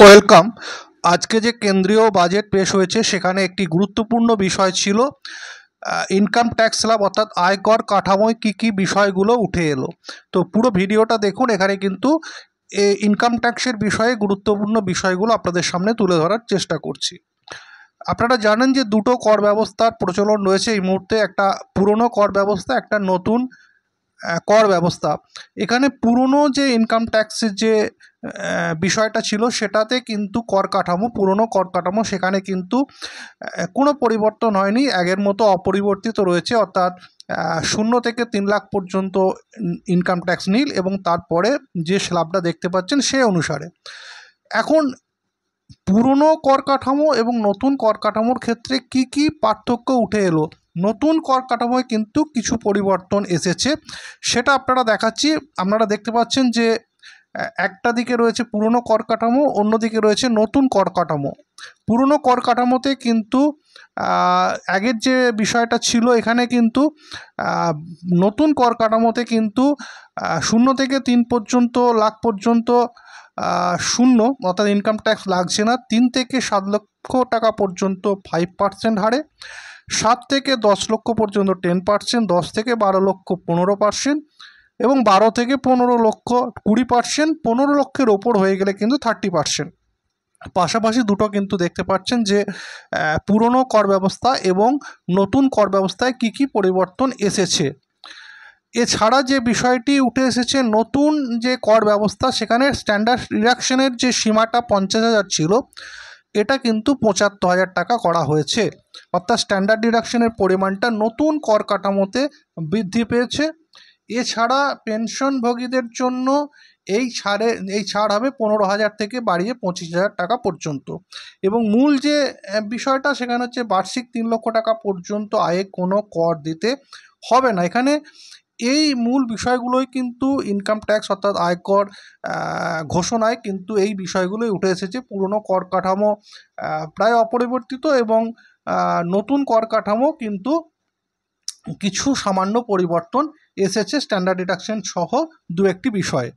Welcome. আজকে যে কেন্দ্রীয় বাজেট পেশ হয়েছে সেখানে একটি গুরুত্বপূর্ণ বিষয় ছিল ইনকাম ট্যাক্স স্ল্যাব অর্থাৎ আয়কর কাঠামোয় কী কী বিষয়গুলো উঠে এলো। তো পুরো ভিডিওটা দেখুন, এখানে কিন্তু ইনকাম ট্যাক্সের বিষয়ে গুরুত্বপূর্ণ বিষয়গুলো আপনাদের সামনে তুলে ধরার চেষ্টা করছি। আপনারা জানেন যে দুটো কর ব্যবস্থার প্রচলন রয়েছে এই মুহূর্তে, একটা পুরনো কর ব্যবস্থা, একটা নতুন কর ব্যবস্থা। এখানে পুরনো যে ইনকাম ট্যাক্সের যে বিষয়টা ছিল সেটাতে কিন্তু কর কাঠামো, পুরনো কর কাঠামো, সেখানে কিন্তু কোনো পরিবর্তন হয়নি, আগের মতো অপরিবর্তিত রয়েছে। অর্থাৎ 0 থেকে 3 লাখ পর্যন্ত ইনকাম ট্যাক্স নিল এবং তারপরে যে স্ল্যাবটা দেখতে পাচ্ছেন সে অনুসারে। এখন পুরনো কর কাঠামো এবং নতুন কর কাঠামোর ক্ষেত্রে কি কি পার্থক্য উঠে এলো। নতুন কর কাঠামোয় কিন্তু কিছু পরিবর্তন এসেছে, সেটা আপনারা দেখাচ্ছি। আপনারা দেখতে পাচ্ছেন যে একটা দিকে রয়েছে পুরনো কর কাঠামো, অন্যদিকে রয়েছে নতুন কর কাঠামো। পুরনো কর কাঠামোতে কিন্তু আগের যে বিষয়টা ছিল, এখানে কিন্তু নতুন কর কাঠামোতে কিন্তু 0 থেকে 3 পর্যন্ত লাখ পর্যন্ত শূন্য, অর্থাৎ ইনকাম ট্যাক্স লাগছে না। 3 থেকে 7 লক্ষ টাকা পর্যন্ত 5% হারে, 7 থেকে 10 লক্ষ পর্যন্ত 10%, 10 থেকে 12 লক্ষ 15%, এবং 12 থেকে 15 লক্ষ 20%, 15 লক্ষের ওপর হয়ে গেলে কিন্তু 30%। পাশাপাশি দুটো কিন্তু দেখতে পাচ্ছেন যে পুরনো কর ব্যবস্থা এবং নতুন কর ব্যবস্থায় কি কি পরিবর্তন এসেছে। এছাড়া যে বিষয়টি উঠে এসেছে নতুন যে কর ব্যবস্থা, সেখানে স্ট্যান্ডার্ড ডিডাকশনের যে সীমাটা 50,000 ছিল, এটা কিন্তু 75,000 টাকা করা হয়েছে। অর্থাৎ স্ট্যান্ডার্ড ডিডাকশনের পরিমাণটা নতুন কর কাঠামোতে বৃদ্ধি পেয়েছে। এছাড়া পেনশনভোগীদের জন্য এই ছাড় হবে 15,000 থেকে বাড়িয়ে 25,000 টাকা পর্যন্ত। এবং মূল যে বিষয়টা সেখানে হচ্ছে বার্ষিক 3 লক্ষ টাকা পর্যন্ত আয়ে কোনো কর দিতে হবে না। এখানে এই মূল বিষয়গুলোই কিন্তু ইনকাম ট্যাক্স অর্থাৎ আয়কর ঘোষণায় কিন্তু এই বিষয়গুলোই উঠে এসেছে। পুরনো কর কাঠামো প্রায় অপরিবর্তিত এবং নতুন কর কাঠামো কিন্তু কিছু সামান্য পরিবর্তন এসেছে, স্ট্যান্ডার্ড ডিডাকশন সহ দু একটি বিষয়ে।